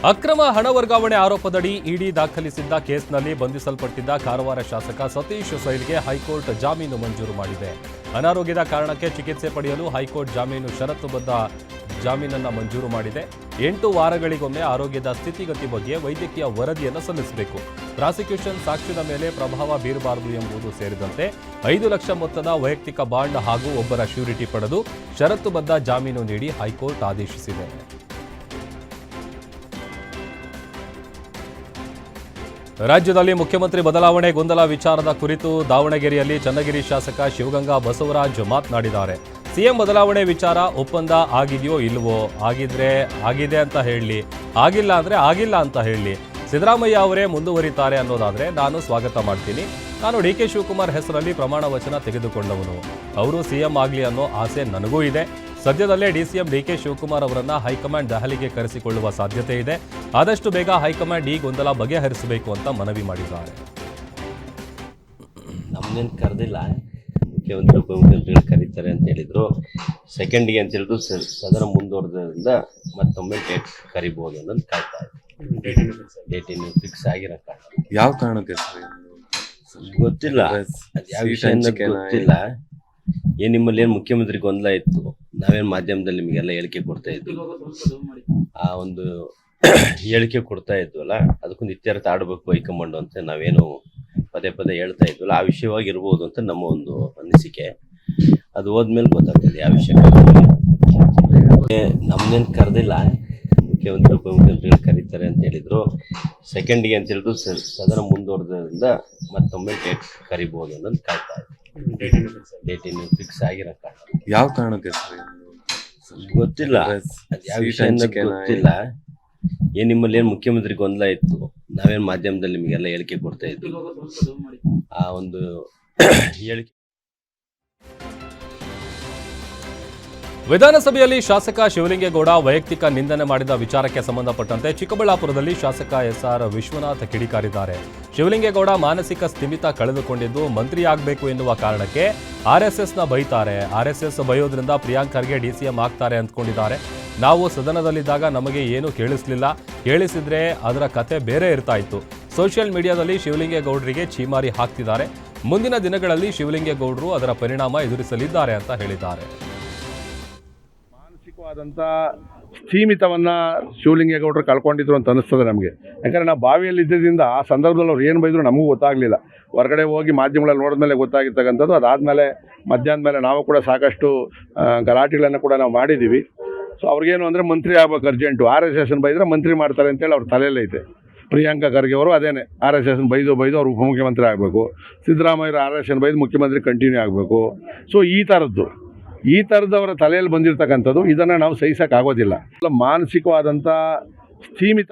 ಅಕ್ರಮ ಹಣ ವರ್ಗಾವಣೆ ಆರೋಪದಡಿ ಇಡಿ ದಾಖಲಿಸಿದ್ದ ಕೇಸ್ನಲ್ಲಿ ಬಂಧಿಸಲ್ಪಟ್ಟಿದ್ದ ಕಾರವಾರ ಶಾಸಕ ಸತೀಶ್ ಸೈಲ್ಗೆ ಹೈಕೋರ್ಟ್ ಜಾಮೀನು ಮಂಜೂರು ಮಾಡಿದೆ. ಅನಾರೋಗ್ಯದ ಕಾರಣಕ್ಕೆ ಚಿಕಿತ್ಸೆ ಪಡೆಯಲು ಹೈಕೋರ್ಟ್ ಜಾಮೀನು ಷರತ್ತುಬದ್ಧ ಜಾಮೀನನ್ನು ಮಂಜೂರು ಮಾಡಿದೆ. 8 ವಾರಗಳಿಗೊಮ್ಮೆ ಆರೋಗ್ಯದ ಸ್ಥಿತಿಗತಿ ಬಗ್ಗೆ ವೈದ್ಯಕೀಯ ವರದಿಯನ್ನು ಸಲ್ಲಿಸಬೇಕು. ಪ್ರಾಸಿಕ್ಯೂಷನ್ ಸಾಕ್ಷ್ಯದ ಮೇಲೆ ಪ್ರಭಾವ ಬೀರಬಾರದು ಎಂಬುದು ಸೇರಿದಂತೆ 5 ಲಕ್ಷ ಮೊತ್ತದ ವೈಯಕ್ತಿಕ ಬಾಂಡ್ ಹಾಗೂ ಒಬ್ಬರ ಶ್ಯೂರಿಟಿ ಪಡೆದು ಷರತ್ತುಬದ್ಧ ಜಾಮೀನು ನೀಡಿ ಹೈಕೋರ್ಟ್ ಆದೇಶಿಸಿದೆ. ರಾಜ್ಯದಲ್ಲಿ ಮುಖ್ಯಮಂತ್ರಿ ಬದಲಾವಣೆ ಗೊಂದಲ ವಿಚಾರದ ಕುರಿತು ದಾವಣಗೆರೆಯಲ್ಲಿ ಚನ್ನಗಿರಿ ಶಾಸಕ ಶಿವಗಂಗಾ ಬಸವರಾಜ್ ಮಾತನಾಡಿದ್ದಾರೆ. ಸಿಎಂ ಬದಲಾವಣೆ ವಿಚಾರ ಒಪ್ಪಂದ ಆಗಿದೆಯೋ ಇಲ್ವೋ, ಆಗಿದ್ರೆ ಆಗಿದೆ ಅಂತ ಹೇಳಿ, ಆಗಿಲ್ಲ ಅಂದ್ರೆ ಆಗಿಲ್ಲ ಅಂತ ಹೇಳಿ. ಸಿದ್ದರಾಮಯ್ಯ ಅವರೇ ಮುಂದುವರಿತಾರೆ ಅನ್ನೋದಾದ್ರೆ ನಾನು ಸ್ವಾಗತ ಮಾಡ್ತೀನಿ. ನಾನು ಡಿಕೆ ಶಿವಕುಮಾರ್ ಹೆಸರಲ್ಲಿ ಪ್ರಮಾಣ ವಚನ ತೆಗೆದುಕೊಂಡವನು. ಅವರು ಸಿಎಂ ಆಗಲಿ ಅನ್ನೋ ಆಸೆ ನನಗೂ ಇದೆ. ಸದ್ಯದಲ್ಲೇ ಡಿಸಿಎಂ ಡಿಕೆ ಶಿವಕುಮಾರ್ ಅವರನ್ನ ಹೈಕಮಾಂಡ್ ದೆಹಲಿಗೆ ಕರೆಸಿಕೊಳ್ಳುವ ಸಾಧ್ಯತೆ ಇದೆ. ಆದಷ್ಟು ಬೇಗ ಹೈಕಮಾಂಡ್ ಈ ಗೊಂದಲ ಬಗೆಹರಿಸಬೇಕು ಅಂತ ಮನವಿ ಮಾಡಿದ್ದಾರೆ. ನಮ್ಮನ್ನೇನು ಕರೆದಿಲ್ಲ, ಮುಖ್ಯಮಂತ್ರಿ ಉಪಮುಖ್ಯಮಂತ್ರಿಗಳು ಕರೀತಾರೆ ಅಂತ ಹೇಳಿದ್ರು. ಸೆಕೆಂಡಿಗೆ ಅಂತ ಹೇಳಿದ್ರು. ಸದನ ಮುಂದುವರೆದ್ರಿಂದ ಮತ್ತೊಮ್ಮೆ ಡೇಟ್ ಕರಿಬಹುದು ಅನ್ನೋದು ಕಾಯ್ತಾ ಇದೆ. ಡೇಟ್ ಇನ್ನು ಫಿಕ್ಸ್ ಆಗಿರಕ್ಕ ಯಾವ ಕಾರಣಕ್ಕೆ ಗೊತ್ತಿಲ್ಲ, ಯಾವ ವಿಷಯ ಗೊತ್ತಿಲ್ಲ. ನಿಮ್ಮಲ್ಲಿ ಏನು ಮುಖ್ಯಮಂತ್ರಿ ಗೊಂದಲ ಇತ್ತು, ನಾವೇನು ಮಾಧ್ಯಮದಲ್ಲಿ ನಿಮಗೆಲ್ಲ ಹೇಳಿಕೆ ಕೊಡ್ತಾ ಇದ್ವಿ. ಆ ಒಂದು ಹೇಳಿಕೆ ಕೊಡ್ತಾ ಇದ್ವಲ್ಲ, ಅದಕ್ಕೊಂದು ಇತ್ಯರ್ಥ ಆಡಬೇಕು ಹೈಕಮಾಂಡ್ ಅಂತ ನಾವೇನು ಪದೇ ಪದೇ ಹೇಳ್ತಾ ಇದ್ವಲ್ಲ, ಆ ವಿಷಯವಾಗಿ ಇರ್ಬೋದು ಅಂತ ನಮ್ಮ ಒಂದು ಅನಿಸಿಕೆ. ಅದು ಹೋದ್ಮೇಲೆ ಗೊತ್ತಾಗ್ತದೆ ಯಾವ ವಿಷಯ. ನಮ್ಮನ್ನೇನು ಕರೆದಿಲ್ಲ, ಮುಖ್ಯಮಂತ್ರಿ ಉಪಮುಖ್ಯಮಂತ್ರಿಗಳು ಕರೀತಾರೆ ಅಂತ ಹೇಳಿದ್ರು. ಸೆಕೆಂಡಿಗೆ ಅಂತ ಹೇಳಿದ್ರು. ಸದನ ಮುಂದುವರೆದ್ರಿಂದ ಮತ್ತೊಮ್ಮೆ ಡೇಟ್ ಕರಿಬಹುದು ಅನ್ನೋದು ಕಾಯ್ತಾ ಇದೆ. ಡೇಟ್ ಇನ್ನು ಫಿಕ್ಸ್ ಆಗಿರಕ್ಕ ಯಾವ ಕಾರಣಕ್ಕೆ ಗೊತ್ತಿಲ್ಲ, ಯಾವ ವಿಷಯ ಗೊತ್ತಿಲ್ಲ. ನಿಮ್ಮಲ್ಲಿ ಏನು ಮುಖ್ಯಮಂತ್ರಿ ಗೊಂದಲ ಇತ್ತು, ನಾವೇನು ಮಾಧ್ಯಮದಲ್ಲಿ ನಿಮಗೆಲ್ಲ ಹೇಳಿಕೆ ಕೊಡ್ತಾ ಇದ್ವಿ. ಆ ಒಂದು ಹೇಳಿಕೆ. ವಿಧಾನಸಭೆಯಲ್ಲಿ ಶಾಸಕ ಶಿವಲಿಂಗೇಗೌಡ ವೈಯಕ್ತಿಕ ನಿಂದನೆ ಮಾಡಿದ ವಿಚಾರಕ್ಕೆ ಸಂಬಂಧಪಟ್ಟಂತೆ ಚಿಕ್ಕಬಳ್ಳಾಪುರದಲ್ಲಿ ಶಾಸಕ ಎಸ್ಆರ್ ವಿಶ್ವನಾಥ್ ಕಿಡಿಕಾರಿದ್ದಾರೆ. ಶಿವಲಿಂಗೇಗೌಡ ಮಾನಸಿಕ ಸ್ಥಿಮಿತ ಕಳೆದುಕೊಂಡಿದ್ದು ಮಂತ್ರಿಯಾಗಬೇಕು ಎನ್ನುವ ಕಾರಣಕ್ಕೆ ಆರ್ಎಸ್ಎಸ್ನ ಬೈತಾರೆ. ಆರ್ಎಸ್ಎಸ್ ಬಯೋದ್ರಿಂದ ಪ್ರಿಯಾಂಕ್ ಖರ್ಗೆ ಡಿಸಿಎಂ ಆಗ್ತಾರೆ ಅಂದ್ಕೊಂಡಿದ್ದಾರೆ. ನಾವು ಸದನದಲ್ಲಿದ್ದಾಗ ನಮಗೆ ಏನೂ ಕೇಳಿಸ್ಲಿಲ್ಲ, ಕೇಳಿಸಿದ್ರೆ ಅದರ ಕತೆ ಬೇರೆ ಇರ್ತಾ ಇತ್ತು. ಸೋಷಿಯಲ್ ಮೀಡಿಯಾದಲ್ಲಿ ಶಿವಲಿಂಗೇಗೌಡರಿಗೆ ಛೀಮಾರಿ ಹಾಕ್ತಿದ್ದಾರೆ. ಮುಂದಿನ ದಿನಗಳಲ್ಲಿ ಶಿವಲಿಂಗೇಗೌಡರು ಅದರ ಪರಿಣಾಮ ಎದುರಿಸಲಿದ್ದಾರೆ ಅಂತ ಹೇಳಿದ್ದಾರೆ. ಮಾನಸಿಕವಾದಂಥ ಸೀಮಿತವನ್ನು ಶಿವಲಿಂಗೇಗೌಡರು ಕಳ್ಕೊಂಡಿದ್ರು ಅಂತ ಅನಿಸ್ತದೆ ನಮಗೆ. ಯಾಕಂದರೆ ನಾವು ಬಾವಿಯಲ್ಲಿ ಇದ್ದಿದ್ದರಿಂದ ಆ ಸಂದರ್ಭದಲ್ಲಿ ಅವ್ರು ಏನು ಬೈದ್ರು ನಮಗೂ ಗೊತ್ತಾಗಲಿಲ್ಲ. ಹೊರಗಡೆ ಹೋಗಿ ಮಾಧ್ಯಮಗಳಲ್ಲಿ ನೋಡಿದ್ಮೇಲೆ ಗೊತ್ತಾಗಿರ್ತಕ್ಕಂಥದ್ದು. ಅದಾದಮೇಲೆ ಮಧ್ಯಾಹ್ನ ಮೇಲೆ ನಾವು ಕೂಡ ಸಾಕಷ್ಟು ಗಲಾಟೆಗಳನ್ನು ಕೂಡ ನಾವು ಮಾಡಿದ್ದೀವಿ. ಸೊ ಅವ್ರಿಗೇನು ಅಂದರೆ ಮಂತ್ರಿ ಆಗ್ಬೇಕು ಅರ್ಜೆಂಟು. RSSನ ಬೈದರೆ ಮಂತ್ರಿ ಮಾಡ್ತಾರೆ ಅಂತೇಳಿ ಅವ್ರ ತಲೆಯಲ್ಲೈತೆ. ಪ್ರಿಯಾಂಕಾ ಖರ್ಗೆ ಅವರು ಅದೇನೆ, RSSನ ಬೈದು ಅವ್ರು ಉಪಮುಖ್ಯಮಂತ್ರಿ ಆಗಬೇಕು. ಸಿದ್ದರಾಮಯ್ಯ RSSನ ಬೈದು ಮುಖ್ಯಮಂತ್ರಿ ಕಂಟಿನ್ಯೂ ಆಗಬೇಕು. ಸೊ ಈ ಥರದವರ ತಲೆಯಲ್ಲಿ ಬಂದಿರತಕ್ಕಂಥದ್ದು, ಇದನ್ನು ನಾವು ಸಹಿಸೋಕ್ಕಾಗೋದಿಲ್ಲ. ಮಾನಸಿಕವಾದಂಥ ಸೀಮಿತ.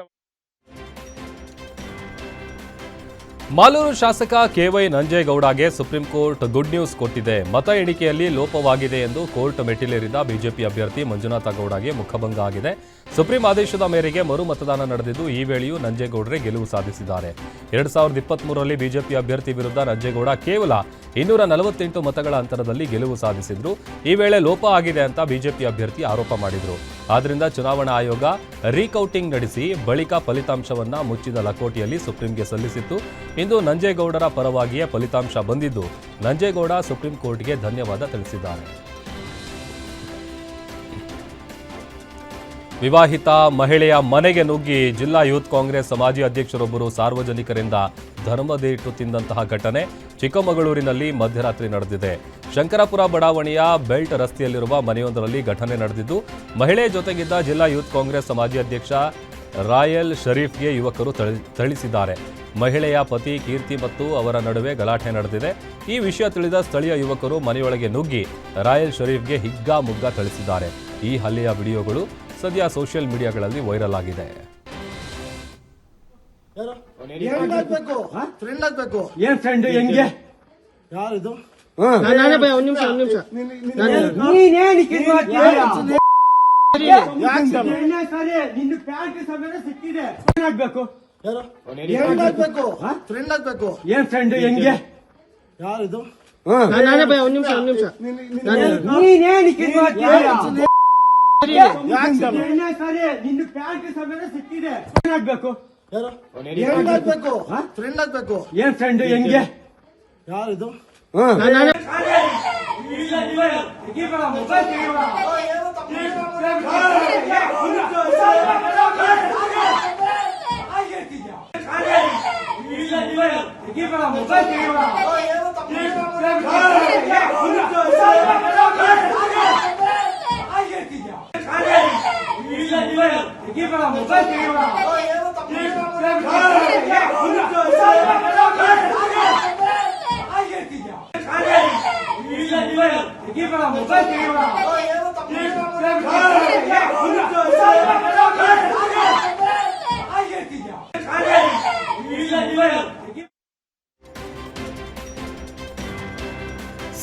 ಮಾಲೂರು ಶಾಸಕ KY ನಂಜೇಗೌಡಗೆ ಸುಪ್ರೀಂ ಕೋರ್ಟ್ ಗುಡ್ ನ್ಯೂಸ್ ಕೊಟ್ಟಿದೆ. ಮತ ಎಣಿಕೆಯಲ್ಲಿ ಲೋಪವಾಗಿದೆ ಎಂದು ಕೋರ್ಟ್ ಮೆಟ್ಟಿಲೇರಿದ ಬಿಜೆಪಿ ಅಭ್ಯರ್ಥಿ ಮಂಜುನಾಥ ಗೌಡಗೆ ಮುಖಭಂಗ ಆಗಿದೆ. ಸುಪ್ರೀಂ ಆದೇಶದ ಮೇರೆಗೆ ಮರು ಮತದಾನ ನಡೆದಿದ್ದು ಈ ವೇಳೆಯೂ ನಂಜೇಗೌಡರೇ ಗೆಲುವು ಸಾಧಿಸಿದ್ದಾರೆ. 2023ರಲ್ಲಿ ಬಿಜೆಪಿ ಅಭ್ಯರ್ಥಿ ವಿರುದ್ಧ ನಂಜೇಗೌಡ ಕೇವಲ 248 ಮತಗಳ ಅಂತರದಲ್ಲಿ ಗೆಲುವು ಸಾಧಿಸಿದ್ರು. ಈ ವೇಳೆ ಲೋಪ ಆಗಿದೆ ಅಂತ ಬಿಜೆಪಿ ಅಭ್ಯರ್ಥಿ ಆರೋಪ ಮಾಡಿದ್ರು. ಆದ್ದರಿಂದ ಚುನಾವಣಾ ಆಯೋಗ ರೀಕೌಂಟಿಂಗ್ ನಡೆಸಿ ಬಳಿಕ ಫಲಿತಾಂಶವನ್ನ ಮುಚ್ಚಿದ ಲಕೋಟೆಯಲ್ಲಿ ಸುಪ್ರೀಂಗೆ ಸಲ್ಲಿಸಿತ್ತು. ಇಂದು ನಂಜೇಗೌಡರ ಪರವಾಗಿಯೇ ಫಲಿತಾಂಶ ಬಂದಿದ್ದು ನಂಜೇಗೌಡ ಸುಪ್ರೀಂ ಕೋರ್ಟ್ಗೆ ಧನ್ಯವಾದ ತಿಳಿಸಿದ್ದಾರೆ. ವಿವಾಹಿತ ಮಹಿಳೆಯ ಮನೆಗೆ ನುಗ್ಗಿ ಜಿಲ್ಲಾ ಯೂತ್ ಕಾಂಗ್ರೆಸ್ ಮಾಜಿ ಅಧ್ಯಕ್ಷರೊಬ್ಬರು ಸಾರ್ವಜನಿಕರಿಂದ ಧರ್ಮದೇಟು ತಿಂದಂತಹ ಘಟನೆ ಚಿಕ್ಕಮಗಳೂರಿನಲ್ಲಿ ಮಧ್ಯರಾತ್ರಿ ನಡೆದಿದೆ. ಶಂಕರಪುರ ಬಡಾವಣೆಯ ಬೆಲ್ಟ್ ರಸ್ತೆಯಲ್ಲಿರುವ ಮನೆಯೊಂದರಲ್ಲಿ ಘಟನೆ ನಡೆದಿದ್ದು, ಮಹಿಳೆ ಜೊತೆಗಿದ್ದ ಜಿಲ್ಲಾ ಯೂತ್ ಕಾಂಗ್ರೆಸ್ ಮಾಜಿ ಅಧ್ಯಕ್ಷ ರಾಯಲ್ ಶರೀಫ್ಗೆ ಯುವಕರು ಥಳಿಸಿದ್ದಾರೆ. ಮಹಿಳೆಯ ಪತಿ ಕೀರ್ತಿ ಮತ್ತು ಅವರ ನಡುವೆ ಗಲಾಟೆ ನಡೆದಿದೆ. ಈ ವಿಷಯ ತಿಳಿದ ಸ್ಥಳೀಯ ಯುವಕರು ಮನೆಯೊಳಗೆ ನುಗ್ಗಿ ರಾಯಲ್ ಶರೀಫ್ಗೆ ಹಿಗ್ಗಾಮುಗ್ಗಾ ಥಳಿಸಿದ್ದಾರೆ. ಈ ಹಲ್ಲೆಯ ವಿಡಿಯೋಗಳು ಸದ್ಯ ಸೋಷಿಯಲ್ ಮೀಡಿಯಾಗಳಲ್ಲಿ ವೈರಲ್ ಆಗಿದೆ. ನಿನ್ನ ಪ್ಯಾಂಟ್ ಸಮೇತ ಸಿಕ್ಕಿದೆ. ಏನ್ ಫ್ರೆಂಡ್ ಹೆಂಗೆ ಯಾರಿದು?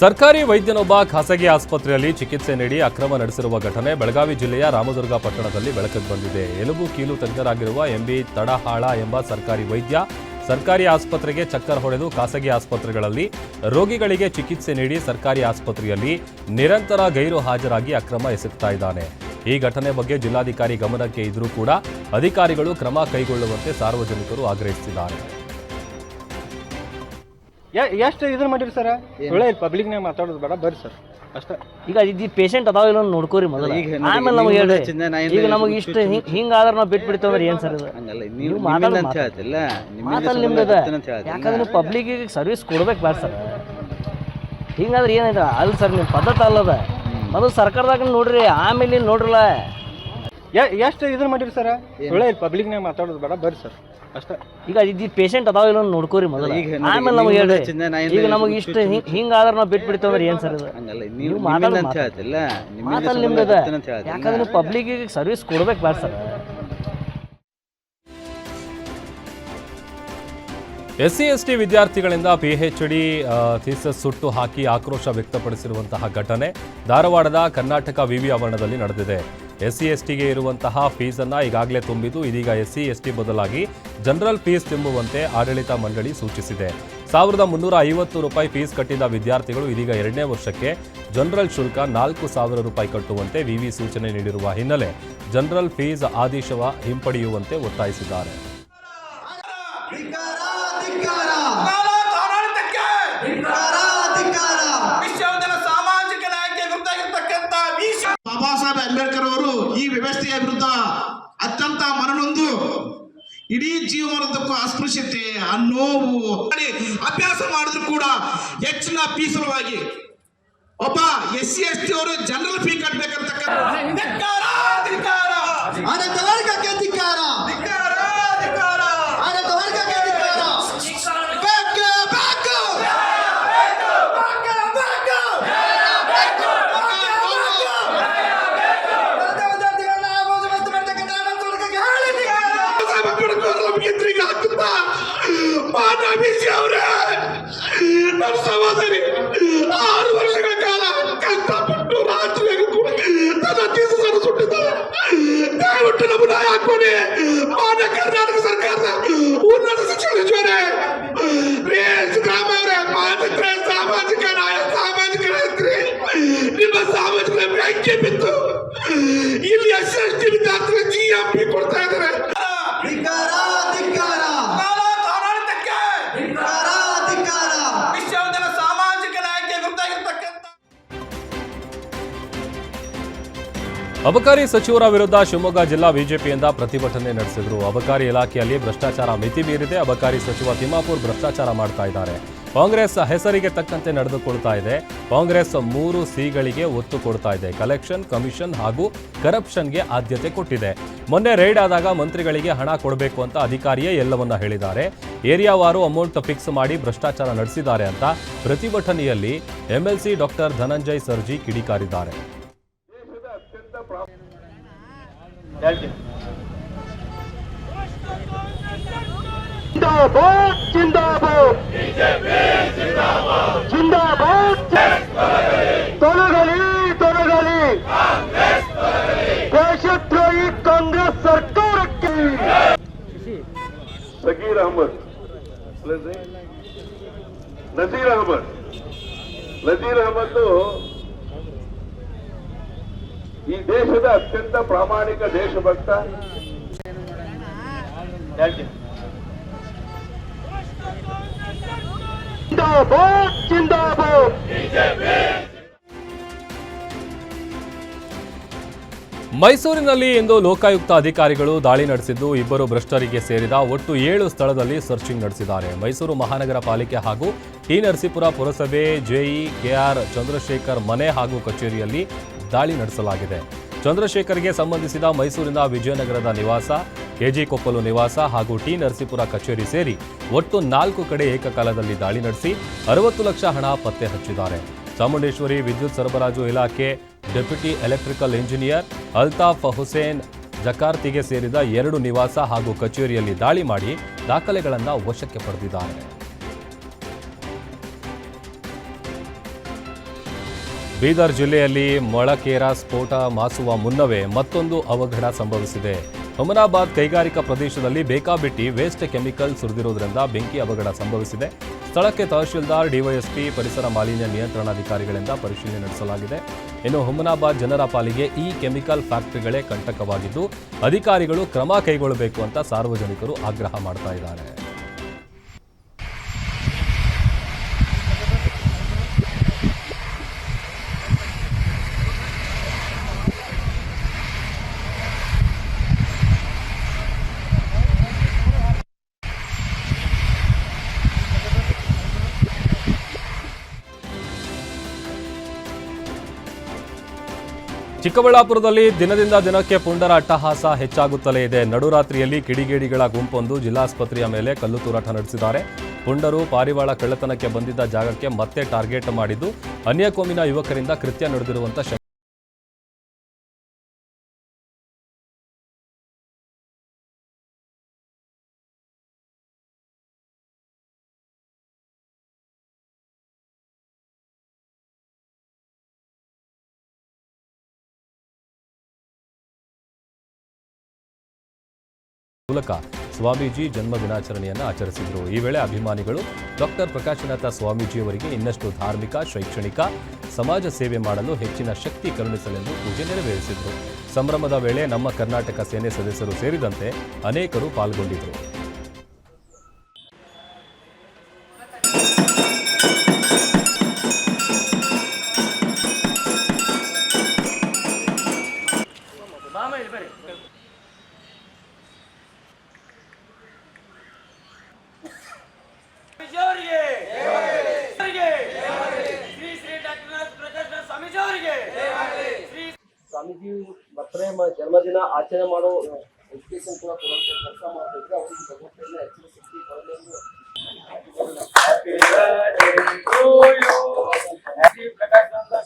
ಸರ್ಕಾರಿ ವೈದ್ಯನೊಬ್ಬ ಖಾಸಗಿ ಆಸ್ಪತ್ರೆಯಲ್ಲಿ ಚಿಕಿತ್ಸೆ ನೀಡಿ ಅಕ್ರಮ ನಡೆಸಿರುವ ಘಟನೆ ಬೆಳಗಾವಿ ಜಿಲ್ಲೆಯ ರಾಮದುರ್ಗ ಪಟ್ಟಣದಲ್ಲಿ ಬೆಳಕಿಗೆ ಬಂದಿದೆ. ಎಲುಬು ಕೀಲು ತಜ್ಞರಾಗಿರುವ ಎಂಬಿ ತಡಹಾಳ ಎಂಬ ಸರ್ಕಾರಿ ವೈದ್ಯ ಸರ್ಕಾರಿ ಆಸ್ಪತ್ರೆಗೆ ಚಕ್ಕರ್ ಹೊಡೆದು ಖಾಸಗಿ ಆಸ್ಪತ್ರೆಗಳಲ್ಲಿ ರೋಗಿಗಳಿಗೆ ಚಿಕಿತ್ಸೆ ನೀಡಿ ಸರ್ಕಾರಿ ಆಸ್ಪತ್ರೆಯಲ್ಲಿ ನಿರಂತರ ಗೈರು ಹಾಜರಾಗಿ ಅಕ್ರಮ ಎಸಗ್ತಾ ಇದ್ದಾನೆ. ಈ ಘಟನೆ ಬಗ್ಗೆ ಜಿಲ್ಲಾಧಿಕಾರಿ ಗಮನಕ್ಕೆ ಇದ್ರೂ ಕೂಡ ಅಧಿಕಾರಿಗಳು ಕ್ರಮ ಕೈಗೊಳ್ಳುವಂತೆ ಸಾರ್ವಜನಿಕರು ಆಗ್ರಹಿಸಿದ್ದಾರೆ. ಎಷ್ಟು ಇದ್ರ ಮಾಡಿರಿ ಸರ್? ಒಳ್ಳೆ ಪಬ್ಲಿಕ್ನಾಗ ಮಾತಾಡೋದು ಬೇಡ, ಬರ್ರಿ ಸರ್ ಅಷ್ಟೇ. ಈಗ ಇದು ಪೇಷಂಟ್ ಅದಾವ ಇಲ್ಲ ನೋಡ್ಕೋರಿ ಮೊದಲು, ಆಮೇಲೆ ನಮಗೆ ಹೇಳ್ರಿ. ಈಗ ನಮಗೆ ಇಷ್ಟು ಹಿಂಗಾದ್ರೆ ನಾವು ಬಿಟ್ಬಿಡ್ತೇವೆ ಅಂದ್ರೆ ಏನು ಸರ್ ಇದು? ನೀವು ಮಾತಾಡೋದು ನಿಮ್ದು, ಯಾಕಂದ್ರೆ ನೀವು ಪಬ್ಲಿಕ್ಗೆ ಸರ್ವಿಸ್ ಕೊಡ್ಬೇಕು ಬೇಡ ಸರ್. ಹಿಂಗಾದ್ರೆ ಏನಾಯ್ತು ಅಲ್ಲ ಸರ್, ನಿಮ್ಮ ಪದ್ಧತಿ ಅಲ್ಲದ. ಮೊದಲು ಸರ್ಕಾರದಾಗ ನೋಡ್ರಿ, ಆಮೇಲೆ ನೋಡ್ರಲ್ಲ. ಎಷ್ಟು ಇದ್ರ ಮಾಡಿರಿ ಸರ್? ಒಳ್ಳೆ ಪಬ್ಲಿಕ್ನಾಗ ಮಾತಾಡೋದು ಬೇಡ, ಬರ್ರಿ ಸರ್ ಅಷ್ಟೇ. ಈಗ ಇದು ಪೇಷಂಟ್ ಅದಾವ ಇಲ್ಲ ನೋಡ್ಕೋರಿ ಮೊದಲು, ಆಮೇಲೆ ನಮಗೆ ಹೇಳ್ರಿ. ಈಗ ನಮಗೆ ಇಷ್ಟು ಹಿಂಗಾದ್ರೆ ನಾವು ಬಿಟ್ಬಿಡ್ತೇವೆ ಅಂದ್ರೆ ಏನು ಸರ್ ಇದು? ನೀವು ಮಾತಾಡೋದು ನಿಮ್ದು, ಯಾಕಂದ್ರೆ ನೀವು ಪಬ್ಲಿಕ್ಗೆ ಸರ್ವಿಸ್ ಕೊಡ್ಬೇಕು ಬೇಡ ಸರ್. SC ST ವಿದ್ಯಾರ್ಥಿಗಳಿಂದ PhD ಥೀಸಸ್ ಸುಟ್ಟು ಹಾಕಿ ಆಕ್ರೋಶ ವ್ಯಕ್ತಪಡಿಸಿರುವಂತಹ ಘಟನೆ ಧಾರವಾಡದ ಕರ್ನಾಟಕ ವಿವಿ ಆವರಣದಲ್ಲಿ ನಡೆದಿದೆ. SC STಗೆ ಇರುವಂತಹ ಫೀಸನ್ನು ಈಗಾಗಲೇ ತುಂಬಿದ್ದು, ಇದೀಗ SC ST ಬದಲಾಗಿ ಜನರಲ್ ಫೀಸ್ ತುಂಬುವಂತೆ ಆಡಳಿತ ಮಂಡಳಿ ಸೂಚಿಸಿದೆ. 1350 ರೂಪಾಯಿ ಫೀಸ್ ಕಟ್ಟಿದ್ದ ವಿದ್ಯಾರ್ಥಿಗಳು ಇದೀಗ 2ನೇ ವರ್ಷಕ್ಕೆ ಜನರಲ್ ಶುಲ್ಕ 4000 ರೂಪಾಯಿ ಕಟ್ಟುವಂತೆ ವಿವಿ ಸೂಚನೆ ನೀಡಿರುವ ಹಿನ್ನೆಲೆ ಜನರಲ್ ಫೀಸ್ ಆದೇಶ ಹಿಂಪಡೆಯುವಂತೆ ಒತ್ತಾಯಿಸಿದ್ದಾರೆ. ಬಾಬಾ ಸಾಹೇಬ್ ಅಂಬೇಡ್ಕರ್ ಅವರು ಈ ವ್ಯವಸ್ಥೆಯ ವಿರುದ್ಧ ಅತ್ಯಂತ ಮನನೊಂದು ಇಡೀ ಜೀವನದಕ್ಕೂ ಅಸ್ಪೃಶ್ಯತೆ, ನೋವು ಅಭ್ಯಾಸ ಮಾಡಿದ್ರು ಕೂಡ ಹೆಚ್ಚಿನ ಫೀ ಸಲುವಾಗಿ ಒಬ್ಬ SC ST ಅವರು ಜನರಲ್ ಫೀ ಕಟ್ಟಬೇಕಂತ ನಮ್ಮ ಸಹೋದರಿ 6 ವರ್ಷಗಳ ಕಾಲ ಕಷ್ಟಪಟ್ಟು ರಾತ್ರಿಯಾಗಿ ಕೂಡ ತನ್ನ ಥೀಸಸನ್ನು ಸುಟ್ಟಿದ್ದಾರೆ. ದಯವಿಟ್ಟು ನಮ್ಮ ನ್ಯಾಯ ಹಾಕೋಣೆ. ಮಾನ್ಯ ಕರ್ನಾಟಕ ಸರ್ಕಾರದ ಉನ್ನತ ಶಿಕ್ಷಣ ಸಚಿವರೇ, ಸಿದ್ದರಾಮಯ್ಯ ಅವರೇ, ಸಾಮಾಜಿಕ ನ್ಯಾಯ, ಸಾಮಾಜಿಕ ರೈತರಿ, ನಿಮ್ಮ ಸಾಮಾಜಿಕ ಬ್ಯಾಂಕಿ ಬಿತ್ತು ಇಲ್ಲಿ SC ST ವಿದ್ಯಾರ್ಥಿಗಳು GMP ಕೊಡ್ತಾ ಇದ್ದಾರೆ. ಅಬಕಾರಿ ಸಚಿವರ ವಿರುದ್ಧ ಶಿವಮೊಗ್ಗ ಜಿಲ್ಲಾ ಬಿಜೆಪಿಯಿಂದ ಪ್ರತಿಭಟನೆ ನಡೆಸಿದರು. ಅಬಕಾರಿ ಇಲಾಖೆಯಲ್ಲಿ ಭ್ರಷ್ಟಾಚಾರ ಮಿತಿ ಮೀರಿದೆ. ಅಬಕಾರಿ ಸಚಿವ ತಿಮ್ಮಾಪುರ್ ಭ್ರಷ್ಟಾಚಾರ ಮಾಡ್ತಾ ಇದ್ದಾರೆ. ಕಾಂಗ್ರೆಸ್ ಹೆಸರಿಗೆ ತಕ್ಕಂತೆ ನಡೆದುಕೊಳ್ತಾ ಇದೆ. ಕಾಂಗ್ರೆಸ್ 3 Cಗಳಿಗೆ ಒತ್ತು ಕೊಡ್ತಾ ಇದೆ. ಕಲೆಕ್ಷನ್, ಕಮಿಷನ್ ಹಾಗೂ ಕರಪ್ಷನ್ಗೆ ಆದ್ಯತೆ ಕೊಟ್ಟಿದೆ. ಮೊನ್ನೆ ರೈಡ್ ಆದಾಗ ಮಂತ್ರಿಗಳಿಗೆ ಹಣ ಕೊಡಬೇಕು ಅಂತ ಅಧಿಕಾರಿಯೇ ಎಲ್ಲವನ್ನ ಹೇಳಿದ್ದಾರೆ. ಏರಿಯಾವಾರು ಅಮೌಂಟ್ ಫಿಕ್ಸ್ ಮಾಡಿ ಭ್ರಷ್ಟಾಚಾರ ನಡೆಸಿದ್ದಾರೆ ಅಂತ ಪ್ರತಿಭಟನೆಯಲ್ಲಿ MLC ಡಾಕ್ಟರ್ ಧನಂಜಯ್ ಸರ್ಜಿ ಕಿಡಿಕಾರಿದ್ದಾರೆ. ಜಿಂದಾಬಾದ್ ಜಿಂದಾಬಾದ್ ಜಿಂದಾಬಾದ್, ತೊಲಗಲಿ ತೊಲಗಲಿ ದೇಶದ್ರೋಹಿ ಕಾಂಗ್ರೆಸ್ ಸರ್ಕಾರಕ್ಕೆ. ಸಗೀರ್ ಅಹಮದ್, ನಜೀರ್ ಅಹಮದ್ ಈ ದೇಶದ ಅತ್ಯಂತ ಪ್ರಾಮಾಣಿಕ ದೇಶಭಕ್ತ. ಮೈಸೂರಿನಲ್ಲಿ ಇಂದು ಲೋಕಾಯುಕ್ತ ಅಧಿಕಾರಿಗಳು ದಾಳಿ ನಡೆಸಿದ್ದು ಇಬ್ಬರು ಭ್ರಷ್ಟರಿಗೆ ಸೇರಿದ ಒಟ್ಟು 7 ಸ್ಥಳದಲ್ಲಿ ಸರ್ಚಿಂಗ್ ನಡೆಸಿದ್ದಾರೆ. ಮೈಸೂರು ಮಹಾನಗರ ಪಾಲಿಕೆ ಹಾಗೂ ಟಿ ನರಸೀಪುರ ಪುರಸಭೆ ಜೆಇ ಕೆಆರ್ ಚಂದ್ರಶೇಖರ್ ಮನೆ ಹಾಗೂ ಕಚೇರಿಯಲ್ಲಿ ದಾಳಿ ನಡೆಸಲಾಗಿದೆ. ಚಂದ್ರಶೇಖರ್ಗೆ ಸಂಬಂಧಿಸಿದ ಮೈಸೂರಿನ ವಿಜಯನಗರದ ನಿವಾಸ, ಕೆಜಿ ಕೊಪ್ಪಲು ನಿವಾಸ ಹಾಗೂ ಟಿ ನರಸೀಪುರ ಕಚೇರಿ ಸೇರಿ ಒಟ್ಟು 4 ಕಡೆ ಏಕಕಾಲದಲ್ಲಿ ದಾಳಿ ನಡೆಸಿ 60 ಲಕ್ಷ ಹಣ ಪತ್ತೆ ಹಚ್ಚಿದ್ದಾರೆ. ಚಾಮುಂಡೇಶ್ವರಿ ವಿದ್ಯುತ್ ಸರಬರಾಜು ಇಲಾಖೆ deputy electrical engineer Altaf Hussain ಜಕಾರ್ತಿಗೆ ಸೇರಿದ 2 ನಿವಾಸ ಹಾಗೂ ಕಚೇರಿಯಲ್ಲಿ ದಾಳಿ ಮಾಡಿ ದಾಖಲೆಗಳನ್ನು ವಶಕ್ಕೆ ಪಡೆದಿದ್ದಾರೆ. ಬೀದರ್ ಜಿಲ್ಲೆಯಲ್ಲಿ ಮೊಳಕೇರ ಸ್ಫೋಟ ಮಾಸುವ ಮುನ್ನವೇ ಮತ್ತೊಂದು ಅವಘಡ ಸಂಭವಿಸಿದೆ. ಹುಮನಾಬಾದ್ ಕೈಗಾರಿಕಾ ಪ್ರದೇಶದಲ್ಲಿ ಬೇಕಾಬಿಟ್ಟಿ ವೇಸ್ಟ್ ಕೆಮಿಕಲ್ ಸುರಿದಿರುವುದರಿಂದ ಬೆಂಕಿ ಅವಘಡ ಸಂಭವಿಸಿದೆ. ಸ್ಥಳಕ್ಕೆ ತಹಶೀಲ್ದಾರ್, ಡಿವೈಎಸ್ಪಿ, ಪರಿಸರ ಮಾಲಿನ್ಯ ನಿಯಂತ್ರಣಾಧಿಕಾರಿಗಳಿಂದ ಪರಿಶೀಲನೆ ನಡೆಸಲಾಗಿದೆ. ಇನ್ನು ಹುಮನಾಬಾದ್ ಜನರ ಪಾಲಿಗೆ ಈ ಕೆಮಿಕಲ್ ಫ್ಯಾಕ್ಟರಿಗಳೇ ಕಂಟಕವಾಗಿದ್ದು ಅಧಿಕಾರಿಗಳು ಕ್ರಮ ಕೈಗೊಳ್ಳಬೇಕು ಅಂತ ಸಾರ್ವಜನಿಕರು ಆಗ್ರಹ ಮಾಡ್ತಾ ಇದ್ದಾರೆ. ಚಿಕ್ಕಬಳ್ಳಾಪುರದಲ್ಲಿ ದಿನದಿಂದ ದಿನಕ್ಕೆ ಪುಂಡರ ಅಟ್ಟಹಾಸ ಹೆಚ್ಚಾಗುತ್ತಲೇ ಇದೆ. ನಡುರಾತ್ರಿಯಲ್ಲಿ ಕಿಡಿಗೇಡಿಗಳ ಗುಂಪೊಂದು ಜಿಲ್ಲಾಸ್ಪತ್ರೆಯ ಮೇಲೆ ಕಲ್ಲು ತೂರಾಟ ನಡೆಸಿದ್ದಾರೆ. ಪುಂಡರು ಪಾರಿವಾಳ ಕಳ್ಳತನಕ್ಕೆ ಬಂದಿದ್ದ ಜಾಗಕ್ಕೆ ಮತ್ತೆ ಟಾರ್ಗೆಟ್ ಮಾಡಿದ್ದು ಅನ್ಯ ಕೋಮಿನ ಯುವಕರಿಂದ ಕೃತ್ಯ ನಡೆದಿರುವಂತ ಮೂಲಕ ಸ್ವಾಮೀಜಿ ಜನ್ಮ ದಿನಾಚರಣೆಯನ್ನು ಆಚರಿಸಿದರು. ಈ ವೇಳೆ ಅಭಿಮಾನಿಗಳು ಡಾಕ್ಟರ್ ಪ್ರಕಾಶನಾಥ ಸ್ವಾಮೀಜಿಯವರಿಗೆ ಇನ್ನಷ್ಟು ಧಾರ್ಮಿಕ, ಶೈಕ್ಷಣಿಕ, ಸಮಾಜ ಸೇವೆ ಮಾಡಲು ಹೆಚ್ಚಿನ ಶಕ್ತಿ ಕರುಣಿಸಲೆಂದು ಪೂಜೆ ನೆರವೇರಿಸಿದರು. ಸಂಭ್ರಮದ ವೇಳೆ ನಮ್ಮ ಕರ್ನಾಟಕ ಸೇನೆ ಸದಸ್ಯರು ಸೇರಿದಂತೆ ಅನೇಕರು ಪಾಲ್ಗೊಂಡಿದ್ದರು. ಸ್ವಾಮೀಜಿ ಬರ್ತ್ಡೇ ಜನ್ಮದಿನ ಆಚರಣೆ ಮಾಡೋ ಎಜುಕೇಶನ್ ಕೂಡ ಕೆಲಸ ಮಾಡ್ತಿದ್ರೆ ಅವರಿಗೆ ಭಗವಂತನ ಹೆಚ್ಚಿನ ಶಕ್ತಿ ಕೊಡಲಿ ಎಂದು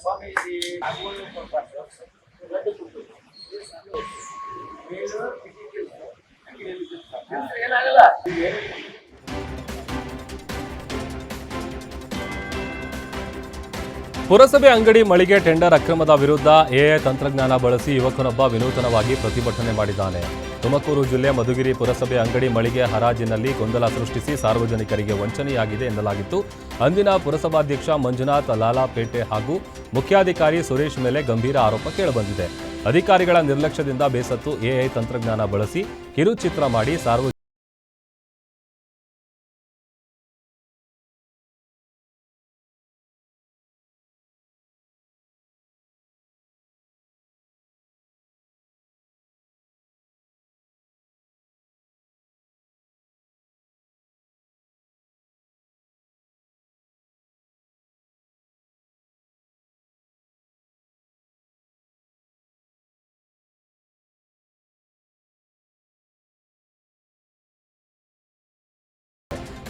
ಸ್ವಾಮೀಜಿ ಏನಾಗಲ್ಲ. ಪುರಸಭೆ ಅಂಗಡಿ ಮಳಿಗೆ ಟೆಂಡರ್ ಅಕ್ರಮದ ವಿರುದ್ಧ ಎಐ ತಂತ್ರಜ್ಞಾನ ಬಳಸಿ ಯುವಕನೊಬ್ಬ ವಿನೂತನವಾಗಿ ಪ್ರತಿಭಟನೆ ಮಾಡಿದ್ದಾನೆ. ತುಮಕೂರು ಜಿಲ್ಲೆ ಮಧುಗಿರಿ ಪುರಸಭೆ ಅಂಗಡಿ ಮಳಿಗೆ ಹರಾಜಿನಲ್ಲಿ ಗೊಂದಲ ಸೃಷ್ಟಿಸಿ ಸಾರ್ವಜನಿಕರಿಗೆ ವಂಚನೆಯಾಗಿದೆ ಎನ್ನಲಾಗಿತ್ತು. ಅಂದಿನ ಪುರಸಭಾಧ್ಯಕ್ಷ ಮಂಜುನಾಥ್ ಲಾಲಾಪೇಟೆ ಹಾಗೂ ಮುಖ್ಯಾಧಿಕಾರಿ ಸುರೇಶ್ ಮೇಲೆ ಗಂಭೀರ ಆರೋಪ ಕೇಳಿಬಂದಿದೆ. ಅಧಿಕಾರಿಗಳ ನಿರ್ಲಕ್ಷ್ಯದಿಂದ ಬೇಸತ್ತು ಎಐ ತಂತ್ರಜ್ಞಾನ ಬಳಸಿ ಕಿರುಚಿತ್ರ ಮಾಡಿ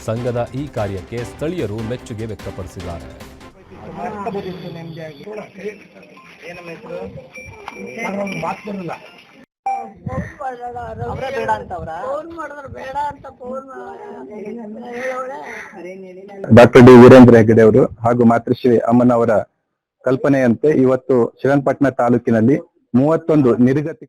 ಸಂಘದ ಈ ಕಾರ್ಯಕ್ಕೆ ಸ್ಥಳೀಯರು ಮೆಚ್ಚುಗೆ ವ್ಯಕ್ತಪಡಿಸಿದ್ದಾರೆ. ಡಾಕ್ಟರ್ ಡಿ ವೀರೇಂದ್ರ ಹೆಗಡೆ ಅವರು ಹಾಗೂ ಮಾತೃಶ್ರೀ ಅಮ್ಮನವರ ಕಲ್ಪನೆಯಂತೆ ಇವತ್ತು ಶ್ರೀರಂಗಪಟ್ಟಣ ತಾಲೂಕಿನಲ್ಲಿ 31 ನಿರ್ಗತಿ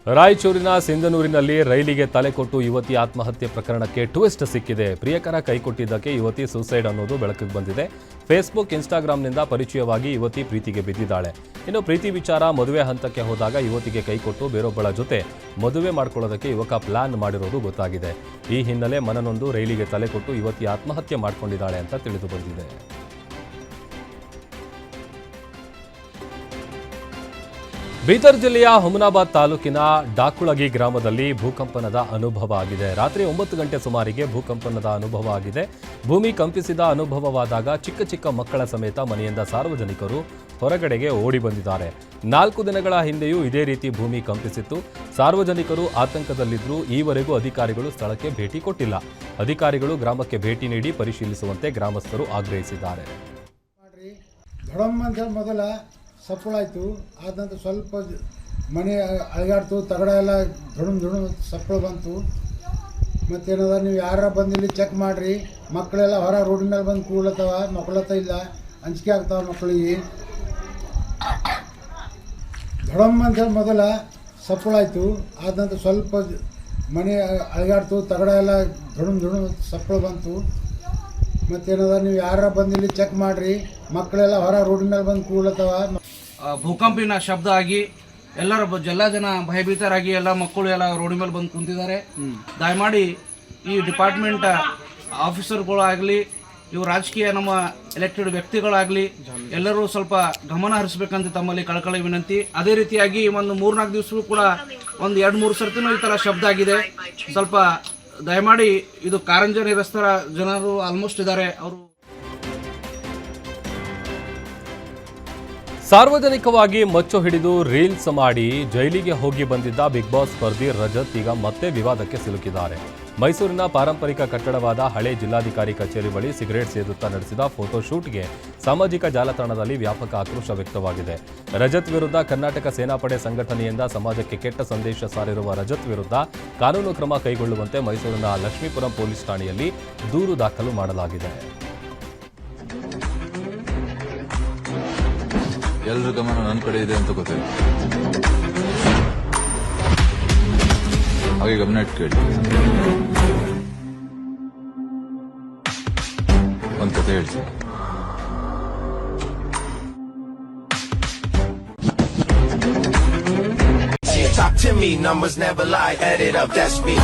ರಾಯಚೂರಿನ ಸಿಂಧನೂರಿನಲ್ಲಿ ರೈಲಿಗೆ ತಲೆ ಕೊಟ್ಟು ಯುವತಿ ಆತ್ಮಹತ್ಯೆ ಪ್ರಕರಣಕ್ಕೆ ಟ್ವಿಸ್ಟ್ ಸಿಕ್ಕಿದೆ. ಪ್ರಿಯಕರ ಕೈಕೊಟ್ಟಿದ್ದಕ್ಕೆ ಯುವತಿ ಸೂಸೈಡ್ ಅನ್ನೋದು ಬೆಳಕಿಗೆ ಬಂದಿದೆ. ಫೇಸ್ಬುಕ್, ಇನ್ಸ್ಟಾಗ್ರಾಂನಿಂದ ಪರಿಚಯವಾಗಿ ಯುವತಿ ಪ್ರೀತಿಗೆ ಬಿದ್ದಿದ್ದಾಳೆ. ಇನ್ನು ಪ್ರೀತಿ ವಿಚಾರ ಮದುವೆ ಹಂತಕ್ಕೆ ಹೋದಾಗ ಯುವತಿಗೆ ಕೈಕೊಟ್ಟು ಬೇರೊಬ್ಬಳ ಜೊತೆ ಮದುವೆ ಮಾಡಿಕೊಳ್ಳೋದಕ್ಕೆ ಯುವಕ ಪ್ಲಾನ್ ಮಾಡಿರೋದು ಗೊತ್ತಾಗಿದೆ. ಈ ಹಿನ್ನೆಲೆ ಮನನೊಂದು ರೈಲಿಗೆ ತಲೆ ಕೊಟ್ಟು ಯುವತಿ ಆತ್ಮಹತ್ಯೆ ಮಾಡಿಕೊಂಡಿದ್ದಾಳೆ ಅಂತ ತಿಳಿದು ಬಂದಿದೆ. ಬೀದರ್ ಜಿಲ್ಲೆಯ ಹುಮನಾಬಾದ್ ತಾಲೂಕಿನ ಡಾಕುಳಗಿ ಗ್ರಾಮದಲ್ಲಿ ಭೂಕಂಪನದ ಅನುಭವ ಆಗಿದೆ. ರಾತ್ರಿ 9 ಗಂಟೆ ಸುಮಾರಿಗೆ ಭೂಕಂಪನದ ಅನುಭವ ಆಗಿದೆ. ಭೂಮಿ ಕಂಪಿಸಿದ ಅನುಭವವಾದಾಗ ಚಿಕ್ಕ ಚಿಕ್ಕ ಮಕ್ಕಳ ಸಮೇತ ಮನೆಯಿಂದ ಸಾರ್ವಜನಿಕರು ಹೊರಗಡೆಗೆ ಓಡಿ ಬಂದಿದ್ದಾರೆ. 4 ದಿನಗಳ ಹಿಂದೆಯೂ ಇದೇ ರೀತಿ ಭೂಮಿ ಕಂಪಿಸಿತ್ತು. ಸಾರ್ವಜನಿಕರು ಆತಂಕದಲ್ಲಿದ್ದರೂ ಈವರೆಗೂ ಅಧಿಕಾರಿಗಳು ಸ್ಥಳಕ್ಕೆ ಭೇಟಿ ಕೊಟ್ಟಿಲ್ಲ. ಅಧಿಕಾರಿಗಳು ಗ್ರಾಮಕ್ಕೆ ಭೇಟಿ ನೀಡಿ ಪರಿಶೀಲಿಸುವಂತೆ ಗ್ರಾಮಸ್ಥರು ಆಗ್ರಹಿಸಿದ್ದಾರೆ. ಮೊದಲ ಸಪ್ಪಳಾಯಿತು, ಆದ ನಂತರ ಸ್ವಲ್ಪ ಮನೆ ಅಳಗಾಡ್ತು, ತಗಡ ಎಲ್ಲ ಧುಣು ಸಪ್ಪಳ ಬಂತು. ಮತ್ತೇನದ, ನೀವು ಯಾರ ಬಂದಿಲ್ಲಿ ಚೆಕ್ ಮಾಡಿರಿ, ಮಕ್ಕಳೆಲ್ಲ ಹೊರ ರೋಡಿನ ಮೇಲೆ ಬಂದು ಕೂಡ್ಲತ್ತವ, ಮಕ್ಕಳತ್ತ ಇಲ್ಲ, ಅಂಜಿಕೆ ಆಗ್ತಾವ ಮಕ್ಕಳಿಗೆ. ಧಡಮ್ ಮೊದಲ ಸಪ್ಪಳಾಯಿತು, ಆದ ನಂತರ ಸ್ವಲ್ಪ ಮನೆ ಅಳಗಾಡ್ತು, ತಗಡ ಎಲ್ಲ ಧುಣು ಸಪ್ಪಳ ಬಂತು. ಮತ್ತೇನದ, ನೀವು ಯಾರ ಬಂದಿಲ್ಲಿ ಚೆಕ್ ಮಾಡಿರಿ, ಮಕ್ಕಳೆಲ್ಲ ಹೊರ ರೋಡಿನ ಮೇಲೆ ಬಂದು ಕೂಡ್ಲತ್ತವ. ಭೂಕಂಪಿನ ಶಬ್ದ ಆಗಿ ಎಲ್ಲ ಜನ ಭಯಭೀತರಾಗಿ ಎಲ್ಲ ಮಕ್ಕಳು ಎಲ್ಲ ರೋಡ್ ಮೇಲೆ ಬಂದು ಕುಂತಿದ್ದಾರೆ. ದಯಮಾಡಿ ಈ ಡಿಪಾರ್ಟ್ಮೆಂಟ್ ಆಫೀಸರ್ಗಳು ಆಗಲಿ, ಇವು ರಾಜಕೀಯ ನಮ್ಮ ಎಲೆಕ್ಟೆಡ್ ವ್ಯಕ್ತಿಗಳಾಗಲಿ ಎಲ್ಲರೂ ಸ್ವಲ್ಪ ಗಮನ ಹರಿಸಬೇಕಂತ ತಮ್ಮಲ್ಲಿ ಕಳಕಳಿ ವಿನಂತಿ. ಅದೇ ರೀತಿಯಾಗಿ ಒಂದು 3-4 ದಿವಸವೂ ಕೂಡ ಒಂದು 2-3 ಸರ್ತಿನೂ ಈ ಥರ ಶಬ್ದ ಆಗಿದೆ. ಸ್ವಲ್ಪ ದಯಮಾಡಿ ಇದು ಕಾರಂಜ ನಿರಸ್ತರ ಜನರು ಆಲ್ಮೋಸ್ಟ್ ಇದ್ದಾರೆ. ಅವರು ಸಾರ್ವಜನಿಕವಾಗಿ ಮಚ್ಚು ಹಿಡಿದು ರೀಲ್ಸ್ ಮಾಡಿ ಜೈಲಿಗೆ ಹೋಗಿ ಬಂದಿದ್ದ ಬಿಗ್ ಬಾಸ್ ಸ್ಪರ್ಧಿ ರಜತ್ ಈಗ ಮತ್ತೆ ವಿವಾದಕ್ಕೆ ಸಿಲುಕಿದ್ದಾರೆ. ಮೈಸೂರಿನ ಪಾರಂಪರಿಕ ಕಟ್ಟಡವಾದ ಹಳೆ ಜಿಲ್ಲಾಧಿಕಾರಿ ಕಚೇರಿ ಬಳಿ ಸಿಗರೇಟ್ ಸೇದುತ್ತಾ ನಡೆಸಿದ ಫೋಟೋಶೂಟ್ಗೆ ಸಾಮಾಜಿಕ ಜಾಲತಾಣದಲ್ಲಿ ವ್ಯಾಪಕ ಆಕ್ರೋಶ ವ್ಯಕ್ತವಾಗಿದೆ. ರಜತ್ ವಿರುದ್ಧ ಕರ್ನಾಟಕ ಸೇನಾಪಡೆ ಸಂಘಟನೆಯಿಂದ ಸಮಾಜಕ್ಕೆ ಕೆಟ್ಟ ಸಂದೇಶ ಸಾರಿರುವ ರಜತ್ ವಿರುದ್ಧ ಕಾನೂನು ಕ್ರಮ ಕೈಗೊಳ್ಳುವಂತೆ ಮೈಸೂರಿನ ಲಕ್ಷ್ಮೀಪುರಂ ಪೊಲೀಸ್ ಠಾಣೆಯಲ್ಲಿ ದೂರು ದಾಖಲು ಮಾಡಲಾಗಿದೆ. ಎಲ್ಲರ ಗಮನ ನನ್ನ ಕಡೆ ಇದೆ ಅಂತ ಗೊತ್ತಿಲ್ಲ, ಹಾಗೆ ಗಮನ ಇಟ್ಕೊಳ್ಳಿ. ಒಂದು ಕತೆ ಹೇಳ್ತೀನಿ. Talk to me, numbers never lie, add it up, that's me.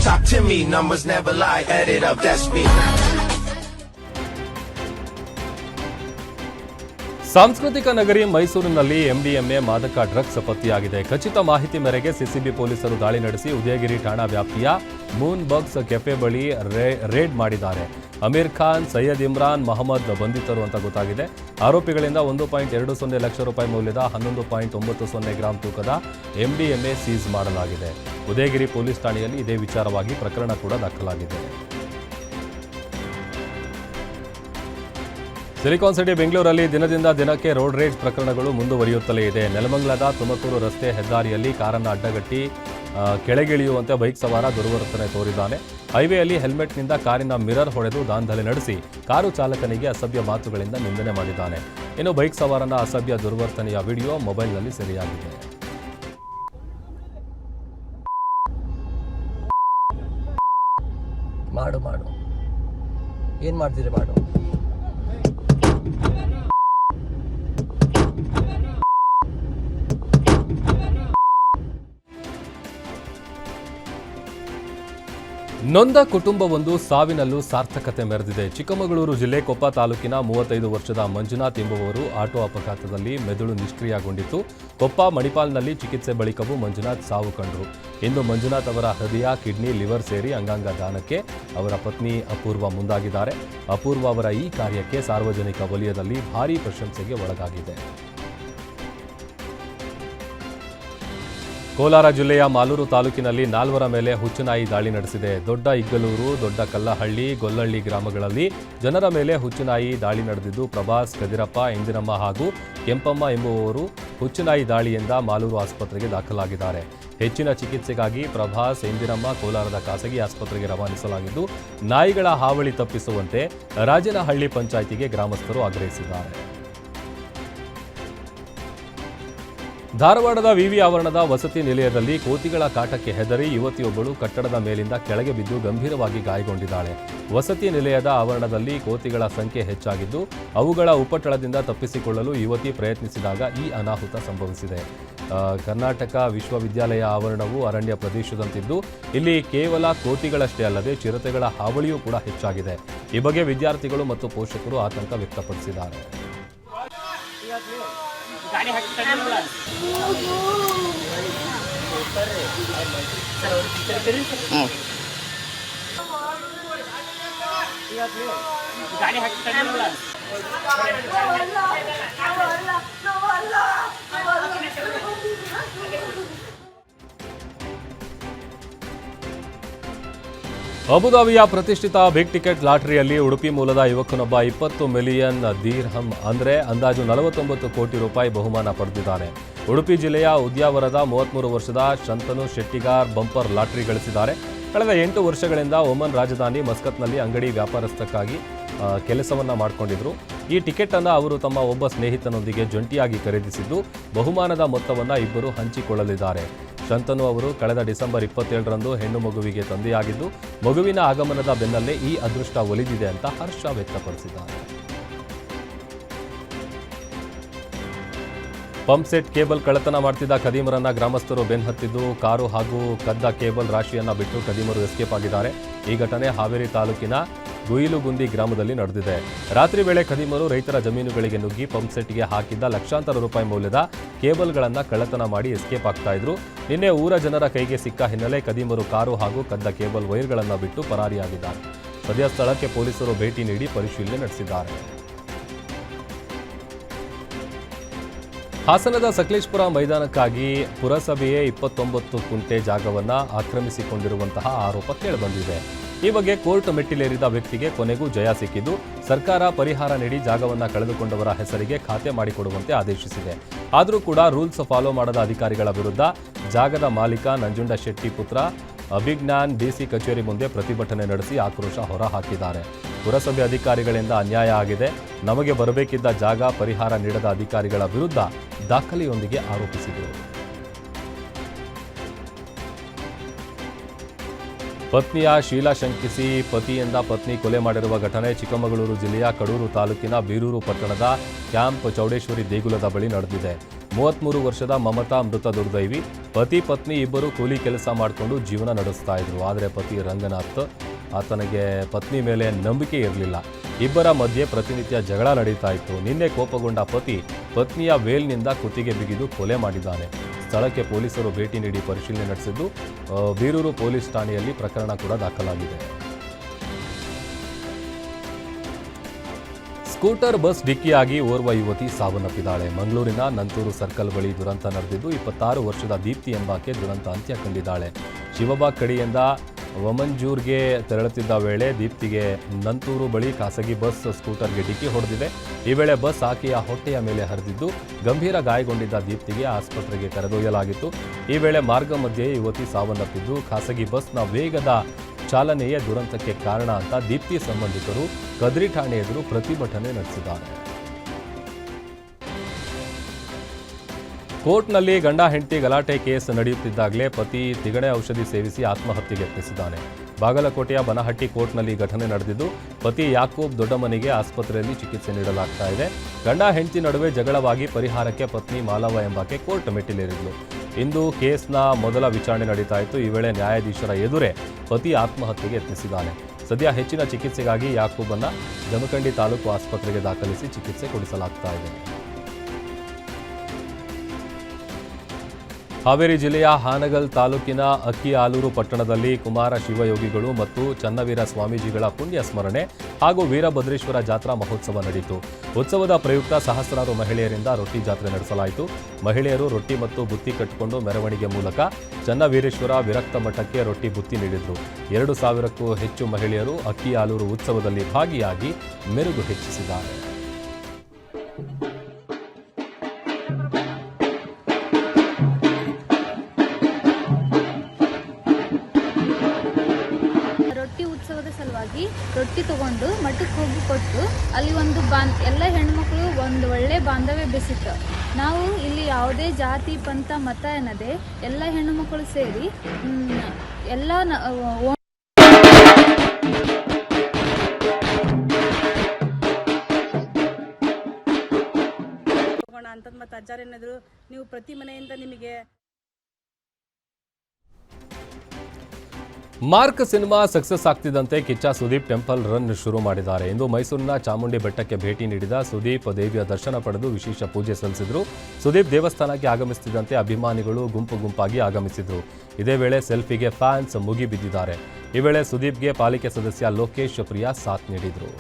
Talk to me, numbers never lie, add it up, that's me. ಸಾಂಸ್ಕೃತಿಕ ನಗರಿ ಮೈಸೂರಿನಲ್ಲಿ ಎಂಡಿಎಂಎ ಮಾದಕ ಡ್ರಗ್ಸ್ ಪತ್ತೆಯಾಗಿದೆ. ಖಚಿತ ಮಾಹಿತಿ ಮೇರೆಗೆ ಸಿಸಿಬಿ ಪೊಲೀಸರು ದಾಳಿ ನಡೆಸಿ ಉದಯಗಿರಿ ಠಾಣಾ ವ್ಯಾಪ್ತಿಯ ಮೂನ್ ಬಗ್ಸ್ ಕೆಫೆ ಬಳಿ ರೇಡ್ ಮಾಡಿದ್ದಾರೆ. ಅಮೀರ್ ಖಾನ್, ಸೈಯದ್ ಇಮ್ರಾನ್, ಮೊಹಮ್ಮದ್ ಬಂಧಿತರು ಅಂತ ಗೊತ್ತಾಗಿದೆ. ಆರೋಪಿಗಳಿಂದ 1.20 ಲಕ್ಷ ರೂಪಾಯಿ ಮೌಲ್ಯದ 11.90 ಗ್ರಾಂ ತೂಕದ ಎಂಡಿಎಂಎ ಸೀಸ್ ಮಾಡಲಾಗಿದೆ. ಉದಯಗಿರಿ ಪೊಲೀಸ್ ಠಾಣೆಯಲ್ಲಿ ಇದೇ ವಿಚಾರವಾಗಿ ಪ್ರಕರಣ ಕೂಡ ದಾಖಲಾಗಿದೆ. ಸಿಲಿಕಾನ್ ಸಿಟಿ ಬೆಂಗಳೂರಲ್ಲಿ ದಿನದಿಂದ ದಿನಕ್ಕೆ ರೋಡ್ ರೇಜ್ ಪ್ರಕರಣಗಳು ಮುಂದುವರಿಯುತ್ತಲೇ ಇದೆ. ನೆಲಮಂಗಲದ ತುಮಕೂರು ರಸ್ತೆ ಹೆದ್ದಾರಿಯಲ್ಲಿ ಕಾರನ್ನು ಅಡ್ಡಗಟ್ಟಿ ಕೆಳಗಿಳಿಯುವಂತೆ ಬೈಕ್ ಸವಾರ ದುರ್ವರ್ತನೆ ತೋರಿದ್ದಾನೆ. ಹೈವೇಯಲ್ಲಿ ಹೆಲ್ಮೆಟ್ನಿಂದ ಕಾರಿನ ಮಿರರ್ ಹೊಡೆದು ದಾಂಧಲೆ ನಡೆಸಿ ಕಾರು ಚಾಲಕನಿಗೆ ಅಸಭ್ಯ ಮಾತುಗಳಿಂದ ನಿಂದನೆ ಮಾಡಿದ್ದಾನೆ. ಇನ್ನು ಬೈಕ್ ಸವಾರನ ಅಸಭ್ಯ ದುರ್ವರ್ತನೆಯ ವಿಡಿಯೋ ಮೊಬೈಲ್ನಲ್ಲಿ ಸೆರೆಯಾಗಿದೆ. ಮಾಡು ಏನ್ ಮಾಡ್ತೀರಿ ಮಾಡು. ನೊಂದ ಕುಟುಂಬವೊಂದು ಸಾವಿನಲ್ಲೂ ಸಾರ್ಥಕತೆ ಮೆರೆದಿದೆ. ಚಿಕ್ಕಮಗಳೂರು ಜಿಲ್ಲೆ ಕೊಪ್ಪ ತಾಲೂಕಿನ 35 ವರ್ಷದ ಮಂಜುನಾಥ್ ಎಂಬುವವರು ಆಟೋ ಅಪಘಾತದಲ್ಲಿ ಮೆದುಳು ನಿಷ್ಕ್ರಿಯಗೊಂಡಿತ್ತು. ಕೊಪ್ಪ ಮಣಿಪಾಲ್ನಲ್ಲಿ ಚಿಕಿತ್ಸೆ ಬಳಿಕವೂ ಮಂಜುನಾಥ್ ಸಾವು ಕಂಡರು. ಇಂದು ಮಂಜುನಾಥ್ ಅವರ ಹೃದಯ, ಕಿಡ್ನಿ, ಲಿವರ್ ಸೇರಿ ಅಂಗಾಂಗ ದಾನಕ್ಕೆ ಅವರ ಪತ್ನಿ ಅಪೂರ್ವ ಮುಂದಾಗಿದ್ದಾರೆ. ಅಪೂರ್ವ ಅವರ ಈ ಕಾರ್ಯಕ್ಕೆ ಸಾರ್ವಜನಿಕ ವಲಯದಲ್ಲಿ ಭಾರೀ ಪ್ರಶಂಸೆಗೆ ಒಳಗಾಗಿದೆ. ಕೋಲಾರ ಜಿಲ್ಲೆಯ ಮಾಲೂರು ತಾಲೂಕಿನಲ್ಲಿ 4 ಮೇಲೆ ಹುಚ್ಚುನಾಯಿ ದಾಳಿ ನಡೆಸಿದೆ. ದೊಡ್ಡ ಇಗ್ಗಲೂರು, ದೊಡ್ಡ ಕಲ್ಲಹಳ್ಳಿ, ಗೊಲ್ಲಹಳ್ಳಿ ಗ್ರಾಮಗಳಲ್ಲಿ ಜನರ ಮೇಲೆ ಹುಚ್ಚುನಾಯಿ ದಾಳಿ ನಡೆದಿದ್ದು, ಪ್ರಭಾಸ್, ಕದಿರಪ್ಪ, ಇಂದಿರಮ್ಮ ಹಾಗೂ ಕೆಂಪಮ್ಮ ಎಂಬುವವರು ಹುಚ್ಚುನಾಯಿ ದಾಳಿಯಿಂದ ಮಾಲೂರು ಆಸ್ಪತ್ರೆಗೆ ದಾಖಲಾಗಿದ್ದಾರೆ. ಹೆಚ್ಚಿನ ಚಿಕಿತ್ಸೆಗಾಗಿ ಪ್ರಭಾಸ್, ಇಂದಿರಮ್ಮ ಕೋಲಾರದ ಖಾಸಗಿ ಆಸ್ಪತ್ರೆಗೆ ರವಾನಿಸಲಾಗಿದ್ದು, ನಾಯಿಗಳ ಹಾವಳಿ ತಪ್ಪಿಸುವಂತೆ ರಾಜನಹಳ್ಳಿ ಪಂಚಾಯಿತಿಗೆ ಗ್ರಾಮಸ್ಥರು ಆಗ್ರಹಿಸಿದ್ದಾರೆ. ಧಾರವಾಡದ ವಿವಿ ಆವರಣದ ವಸತಿ ನಿಲಯದಲ್ಲಿ ಕೋತಿಗಳ ಕಾಟಕ್ಕೆ ಹೆದರಿ ಯುವತಿಯೊಬ್ಬಳು ಕಟ್ಟಡದ ಮೇಲಿಂದ ಕೆಳಗೆ ಬಿದ್ದು ಗಂಭೀರವಾಗಿ ಗಾಯಗೊಂಡಿದ್ದಾಳೆ. ವಸತಿ ನಿಲಯದ ಆವರಣದಲ್ಲಿ ಕೋತಿಗಳ ಸಂಖ್ಯೆ ಹೆಚ್ಚಾಗಿದ್ದು ಅವುಗಳ ಉಪಟಳದಿಂದ ತಪ್ಪಿಸಿಕೊಳ್ಳಲು ಯುವತಿ ಪ್ರಯತ್ನಿಸಿದಾಗ ಈ ಅನಾಹುತ ಸಂಭವಿಸಿದೆ. ಕರ್ನಾಟಕ ವಿಶ್ವವಿದ್ಯಾಲಯ ಆವರಣವು ಅರಣ್ಯ ಪ್ರದೇಶದಂತಿದ್ದು ಇಲ್ಲಿ ಕೇವಲ ಕೋತಿಗಳಷ್ಟೇ ಅಲ್ಲದೆ ಚಿರತೆಗಳ ಹಾವಳಿಯೂ ಕೂಡ ಹೆಚ್ಚಾಗಿದೆ. ಈ ಬಗ್ಗೆ ವಿದ್ಯಾರ್ಥಿಗಳು ಮತ್ತು ಪೋಷಕರು ಆತಂಕ ವ್ಯಕ್ತಪಡಿಸಿದ್ದಾರೆ. ಅಬುಧಾಬಿಯ ಪ್ರತಿಷ್ಠಿತ ಬಿಗ್ ಟಿಕೆಟ್ ಲಾಟರಿಯಲ್ಲಿ ಉಡುಪಿ ಮೂಲದ ಯುವಕನೊಬ್ಬ 20 ಮಿಲಿಯನ್ ದಿರ್ಹಂ ಅಂದರೆ ಅಂದಾಜು 49 ಕೋಟಿ ರೂಪಾಯಿ ಬಹುಮಾನ ಪಡೆದಿದ್ದಾನೆ. ಉಡುಪಿ ಜಿಲ್ಲೆಯ ಉದ್ಯಾವರದ 33 ವರ್ಷದ ಶಂತನು ಶೆಟ್ಟಿಗಾರ್ ಬಂಪರ್ ಲಾಟರಿ ಗಳಿಸಿದ್ದಾರೆ. ಕಳೆದ 8 ವರ್ಷಗಳಿಂದ ಒಮನ್ ರಾಜಧಾನಿ ಮಸ್ಕತ್ನಲ್ಲಿ ಅಂಗಡಿ ವ್ಯಾಪಾರಸ್ಥಕ್ಕಾಗಿ ಕೆಲಸವನ್ನ ಮಾಡಿಕೊಂಡಿದ್ರು. ಈ ಟಿಕೆಟ್ ಅನ್ನು ಅವರು ತಮ್ಮ ಒಬ್ಬ ಸ್ನೇಹಿತನೊಂದಿಗೆ ಜಂಟಿಯಾಗಿ ಖರೀದಿಸಿದ್ದು ಬಹುಮಾನದ ಮೊತ್ತವನ್ನು ಇಬ್ಬರು ಹಂಚಿಕೊಳ್ಳಲಿದ್ದಾರೆ. ಶಂತನು ಅವರು ಕಳೆದ ಡಿಸೆಂಬರ್ 27ರಂದು ಹೆಣ್ಣು ಮಗುವಿಗೆ ತಂದೆಯಾಗಿದ್ದು ಮಗುವಿನ ಆಗಮನದ ಬೆನ್ನಲ್ಲೇ ಈ ಅದೃಷ್ಟ ಒಲಿದಿದೆ ಅಂತ ಹರ್ಷ ವ್ಯಕ್ತಪಡಿಸಿದ್ದಾರೆ. ಪಂಪ್ ಸೆಟ್ ಕೇಬಲ್ ಕಳ್ಳತನ ಮಾಡ್ತಿದ್ದ ಖದೀಮರನ್ನ ಗ್ರಾಮಸ್ಥರು ಬೆನ್ನಹತ್ತಿದ್ದು ಕಾರು ಹಾಗೂ ಕದ್ದ ಕೇಬಲ್ ರಾಶಿಯನ್ನ ಬಿಟ್ಟು ಖದೀಮರು ಎಸ್ಕೇಪ್ ಆಗಿದ್ದಾರೆ. ಈ ಘಟನೆ ಹಾವೇರಿ ತಾಲೂಕಿನ ಗುಯಿಲುಗುಂದಿ ಗ್ರಾಮದಲ್ಲಿ ನಡೆದಿದೆ. ರಾತ್ರಿ ವೇಳೆ ಖದೀಮರು ರೈತರ ಜಮೀನುಗಳಿಗೆ ನುಗ್ಗಿ ಪಂಪ್ ಸೆಟ್ಗೆ ಹಾಕಿದ್ದ ಲಕ್ಷಾಂತರ ರೂಪಾಯಿ ಮೌಲ್ಯದ ಕೇಬಲ್ಗಳನ್ನು ಕಳ್ಳತನ ಮಾಡಿ ಎಸ್ಕೇಪ್ ಆಗ್ತಾ ಇದ್ರು. ನಿನ್ನೆ ಊರ ಜನರ ಕೈಗೆ ಸಿಕ್ಕ ಹಿನ್ನೆಲೆ ಖದೀಮರು ಕಾರು ಹಾಗೂ ಕದ್ದ ಕೇಬಲ್ ವೈರ್ಗಳನ್ನು ಬಿಟ್ಟು ಪರಾರಿಯಾಗಿದ್ದಾರೆ. ಸದ್ಯ ಸ್ಥಳಕ್ಕೆ ಪೊಲೀಸರು ಭೇಟಿ ನೀಡಿ ಪರಿಶೀಲನೆ ನಡೆಸಿದ್ದಾರೆ. ಹಾಸನದ ಸಕಲೇಶಪುರ ಮೈದಾನಕ್ಕಾಗಿ ಪುರಸಭೆಯೇ 29 ಕುಂಟೆ ಜಾಗವನ್ನು ಆಕ್ರಮಿಸಿಕೊಂಡಿರುವಂತಹ ಆರೋಪ ಕೇಳಿಬಂದಿದೆ. ಈ ಬಗ್ಗೆ ಕೋರ್ಟ್ ಮೆಟ್ಟಿಲೇರಿದ ವ್ಯಕ್ತಿಗೆ ಕೊನೆಗೂ ಜಯ ಸಿಕ್ಕಿದ್ದು ಸರ್ಕಾರ ಪರಿಹಾರ ನೀಡಿ ಜಾಗವನ್ನು ಕಳೆದುಕೊಂಡವರ ಹೆಸರಿಗೆ ಖಾತೆ ಮಾಡಿಕೊಡುವಂತೆ ಆದೇಶಿಸಿದೆ. ಆದರೂ ಕೂಡ ರೂಲ್ಸ್ ಫಾಲೋ ಮಾಡದ ಅಧಿಕಾರಿಗಳ ವಿರುದ್ಧ ಜಾಗದ ಮಾಲೀಕ ನಂಜುಂಡ ಶೆಟ್ಟಿ ಪುತ್ರ ಅಭಿಜ್ಞಾನ್ ಡಿಸಿ ಕಚೇರಿ ಮುಂದೆ ಪ್ರತಿಭಟನೆ ನಡೆಸಿ ಆಕ್ರೋಶ ಹೊರಹಾಕಿದ್ದಾರೆ. ಪುರಸಭೆ ಅಧಿಕಾರಿಗಳಿಂದ ಅನ್ಯಾಯ ಆಗಿದೆ, ನಮಗೆ ಬರಬೇಕಿದ್ದ ಜಾಗ ಪರಿಹಾರ ನೀಡದ ಅಧಿಕಾರಿಗಳ ವಿರುದ್ಧ ದಾಖಲೆಯೊಂದಿಗೆ ಆರೋಪಿಸಿದರು. ಪತ್ನಿಯ ಶೀಲ ಶಂಕಿಸಿ ಪತಿಯಿಂದ ಪತ್ನಿ ಕೊಲೆ ಮಾಡಿರುವ ಘಟನೆ ಚಿಕ್ಕಮಗಳೂರು ಜಿಲ್ಲೆಯ ಕಡೂರು ತಾಲೂಕಿನ ಬೀರೂರು ಪಟ್ಟಣದ ಕ್ಯಾಂಪ್ ಚೌಡೇಶ್ವರಿ ದೇಗುಲದ ಬಳಿ ನಡೆದಿದೆ. 33 ವರ್ಷದ ಮಮತಾ ಮೃತ ದುರ್ದೈವಿ. ಪತಿ ಪತ್ನಿ ಇಬ್ಬರು ಕೂಲಿ ಕೆಲಸ ಮಾಡಿಕೊಂಡು ಜೀವನ ನಡೆಸ್ತಾ ಇದ್ರು. ಆದರೆ ಪತಿ ರಂಗನಾಥ್ ಆತನಿಗೆ ಪತ್ನಿ ಮೇಲೆ ನಂಬಿಕೆ ಇರಲಿಲ್ಲ. ಇಬ್ಬರ ಮಧ್ಯೆ ಪ್ರತಿನಿತ್ಯ ಜಗಳ ನಡೀತಾ ಇತ್ತು. ನಿನ್ನೆ ಕೋಪಗೊಂಡ ಪತಿ ಪತ್ನಿಯ ವೇಲ್ನಿಂದ ಕುತ್ತಿಗೆ ಬಿಗಿದು ಕೊಲೆ ಮಾಡಿದ್ದಾನೆ. ಸ್ಥಳಕ್ಕೆ ಪೊಲೀಸರು ಭೇಟಿ ನೀಡಿ ಪರಿಶೀಲನೆ ನಡೆಸಿದ್ದು ಬೀರೂರು ಪೊಲೀಸ್ ಠಾಣೆಯಲ್ಲಿ ಪ್ರಕರಣ ಕೂಡ ದಾಖಲಾಗಿದೆ. ಸ್ಕೂಟರ್ ಬಸ್ ಡಿಕ್ಕಿಯಾಗಿ ಓರ್ವ ಯುವತಿ ಸಾವನ್ನಪ್ಪಿದ್ದಾಳೆ. ಮಂಗಳೂರಿನ ನಂತೂರು ಸರ್ಕಲ್ ಬಳಿ ದುರಂತ ನಡೆದಿದ್ದು 26 ವರ್ಷದ ದೀಪ್ತಿ ಎಂಬಾಕೆ ದುರಂತ ಅಂತ್ಯ ಕಂಡಿದ್ದಾಳೆ. ಶಿವಬಾಗ್ ಕಡೆಯಿಂದ ವಮಂಜೂರ್ಗೆ ತೆರಳುತ್ತಿದ್ದ ವೇಳೆ ದೀಪ್ತಿಗೆ ನಂತೂರು ಬಳಿ ಖಾಸಗಿ ಬಸ್ ಸ್ಕೂಟರ್ಗೆ ಡಿಕ್ಕಿ ಹೊಡೆದಿದೆ. ಈ ವೇಳೆ ಬಸ್ ಆಕೆಯ ಹೊಟ್ಟೆಯ ಮೇಲೆ ಹರಿದಿದ್ದು ಗಂಭೀರ ಗಾಯಗೊಂಡಿದ್ದ ದೀಪ್ತಿಗೆ ಆಸ್ಪತ್ರೆಗೆ ಕರೆದೊಯ್ಯಲಾಗಿತ್ತು. ಈ ವೇಳೆ ಮಾರ್ಗ ಮಧ್ಯೆ ಯುವತಿ ಸಾವನ್ನಪ್ಪಿದ್ದು ಖಾಸಗಿ ಬಸ್ನ ವೇಗದ ಚಾಲನೆಯೇ ದುರಂತಕ್ಕೆ ಕಾರಣ ಅಂತ ದೀಪ್ತಿ ಸಂಬಂಧಿಕರು ಕದ್ರಿ ಠಾಣೆ ಎದುರು ಪ್ರತಿಭಟನೆ ನಡೆಸಿದ್ದಾರೆ. ಕೋರ್ಟ್ನಲ್ಲಿ ಗಂಡ ಹೆಂಡತಿ ಗಲಾಟೆ ಕೇಸ್ ನಡೆಯುತ್ತಿದ್ದಾಗಲೇ ಪತಿ ತಿಗಣೆ ಔಷಧಿ ಸೇವಿಸಿ ಆತ್ಮಹತ್ಯೆಗೆ ಯತ್ನಿಸಿದ್ದಾನೆ. ಬಾಗಲಕೋಟೆಯ ಬನಹಟ್ಟಿ ಕೋರ್ಟ್ನಲ್ಲಿ ಘಟನೆ ನಡೆದಿದ್ದು ಪತಿ ಯಾಕೂಬ್ ದೊಡ್ಡಮನಿಗೆ ಆಸ್ಪತ್ರೆಯಲ್ಲಿ ಚಿಕಿತ್ಸೆ ನೀಡಲಾಗ್ತಾ ಇದೆ. ಗಂಡ ಹೆಂಡತಿ ನಡುವೆ ಜಗಳವಾಗಿ ಪರಿಹಾರಕ್ಕೆ ಪತ್ನಿ ಮಾಲವ ಎಂಬಾಕೆ ಕೋರ್ಟ್ ಮೆಟ್ಟಿಲೇರಿದ್ಲು. ಇಂದು ಕೇಸ್ನ ಮೊದಲ ವಿಚಾರಣೆ ನಡೀತಾ ಇತ್ತು. ಈ ವೇಳೆ ನ್ಯಾಯಾಧೀಶರ ಎದುರೇ ಪತಿ ಆತ್ಮಹತ್ಯೆಗೆ ಯತ್ನಿಸಿದ್ದಾನೆ. ಸದ್ಯ ಹೆಚ್ಚಿನ ಚಿಕಿತ್ಸೆಗಾಗಿ ಯಾಕೂಬನ್ನ ಜಮಖಂಡಿ ತಾಲೂಕು ಆಸ್ಪತ್ರೆಗೆ ದಾಖಲಿಸಿ ಚಿಕಿತ್ಸೆ ಕೊಡಿಸಲಾಗ್ತಾ ಇದೆ. ಹಾವೇರಿ ಜಿಲ್ಲೆಯ ಹಾನಗಲ್ ತಾಲೂಕಿನ ಅಕ್ಕಿಆಲೂರು ಪಟ್ಟಣದಲ್ಲಿ ಕುಮಾರ ಶಿವಯೋಗಿಗಳು ಮತ್ತು ಚನ್ನವೀರ ಸ್ವಾಮೀಜಿಗಳ ಪುಣ್ಯ ಸ್ಮರಣೆ ಹಾಗೂ ವೀರಭದ್ರೇಶ್ವರ ಜಾತ್ರಾ ಮಹೋತ್ಸವ ನಡೆಯಿತು. ಉತ್ಸವದ ಪ್ರಯುಕ್ತ ಸಹಸ್ರಾರು ಮಹಿಳೆಯರಿಂದ ರೊಟ್ಟಿ ಜಾತ್ರೆ ನಡೆಸಲಾಯಿತು. ಮಹಿಳೆಯರು ರೊಟ್ಟಿ ಮತ್ತು ಬುತ್ತಿ ಕಟ್ಟಿಕೊಂಡು ಮೆರವಣಿಗೆ ಮೂಲಕ ಚನ್ನವೀರೇಶ್ವರ ವಿರಕ್ತ ಮಠಕ್ಕೆ ರೊಟ್ಟಿ ಬುತ್ತಿ ನೀಡಿದರು. 2,000ಕ್ಕೂ ಹೆಚ್ಚು ಮಹಿಳೆಯರು ಅಕ್ಕಿಆಲೂರು ಉತ್ಸವದಲ್ಲಿ ಭಾಗಿಯಾಗಿ ಮೆರುಗು ಹೆಚ್ಚಿಸಿದ್ದಾರೆ. ಸಲುವಾಗಿ ರೊಟ್ಟಿ ತಗೊಂಡು ಮಠಕ್ಕೆ ಹೋಗಿ ಕೊಟ್ಟು ಅಲ್ಲಿ ಒಂದು ಎಲ್ಲ ಹೆಣ್ಮಕ್ಳು ಒಂದು ಒಳ್ಳೆ ಬಾಂಧವ್ಯ ಬೆಸಿತ್ತು. ನಾವು ಇಲ್ಲಿ ಯಾವುದೇ ಜಾತಿ ಪಂಥ ಮತ ಎನ್ನದೆ ಎಲ್ಲ ಹೆಣ್ಣು ಮಕ್ಕಳು ಸೇರಿ ಎಲ್ಲ ಅಂತದ್ ಮತ್ತೆ ಅಜ್ಜಾರ್ ಏನಾದ್ರು ನೀವು ಪ್ರತಿ ಮನೆಯಿಂದ ನಿಮಗೆ ಮಾರ್ಕ್ ಸಿನಿಮಾ ಸಕ್ಸಸ್ ಆಗ್ತಿದ್ದಂತೆ ಕಿಚ್ಚ ಸುದೀಪ್ ಟೆಂಪಲ್ ರನ್ ಶುರು ಮಾಡಿದ್ದಾರೆ. ಇಂದು ಮೈಸೂರಿನ ಚಾಮುಂಡಿ ಬೆಟ್ಟಕ್ಕೆ ಭೇಟಿ ನೀಡಿದ ಸುದೀಪ್ ದೇವಿಯ ದರ್ಶನ ಪಡೆದು ವಿಶೇಷ ಪೂಜೆ ಸಲ್ಲಿಸಿದ್ರು. ಸುದೀಪ್ ದೇವಸ್ಥಾನಕ್ಕೆ ಆಗಮಿಸುತ್ತಿದ್ದಂತೆ ಅಭಿಮಾನಿಗಳು ಗುಂಪು ಗುಂಪಾಗಿ ಆಗಮಿಸಿದ್ರು. ಇದೇ ವೇಳೆ ಸೆಲ್ಫಿಗೆ ಫ್ಯಾನ್ಸ್ ಮುಗಿಬಿದ್ದಿದ್ದಾರೆ. ಈ ವೇಳೆ ಸುದೀಪ್ಗೆ ಪಾಲಿಕೆ ಸದಸ್ಯ ಲೋಕೇಶ್ ಪ್ರಿಯಾ ಸಾಥ್ ನೀಡಿದರು.